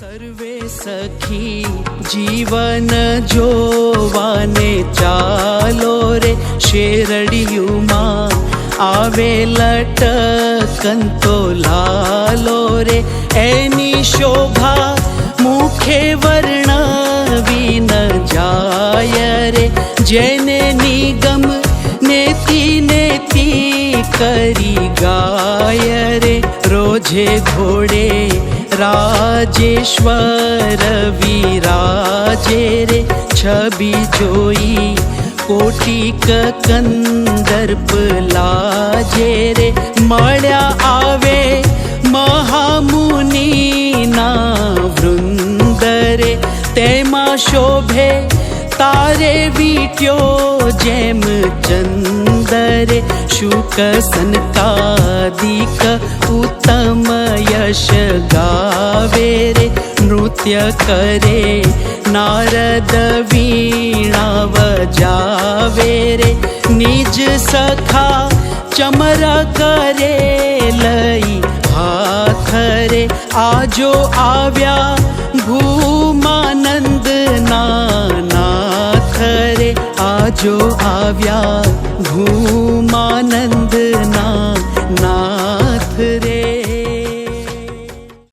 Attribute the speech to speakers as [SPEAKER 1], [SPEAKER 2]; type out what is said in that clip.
[SPEAKER 1] સર્વે સખી જીવન જોવાને ચાલો રે, શેરડિયુંમાં આવે લટકંતો લાલો રે, એની શોભા મુખે વર્ણવી ન જાય રે, જેને નિગમ નેતી નેતી કરી ગાય રે, રોજે ઘોડે રાજેશ્વર વિરાજે રે, છબી જોઈ કોટિક કંદર્પ લાજે રે, મળ્યા આવે મહામુનિના વૃંદ રે, તેમાં શોભે તારે વીટ્યો જેમ ચંદરે, શુક સનકાદિક ઉત્તમ યશ ગાવે રે, નૃત્ય કરે નારદ વીણા વજાવે રે, નિજ સખા ચમર કરે લઈ હાથ રે, આજો આવ્યા ભૂમાનંદ નાથ રે, આજો આવ્યા ભૂમાનંદ નાથ રે।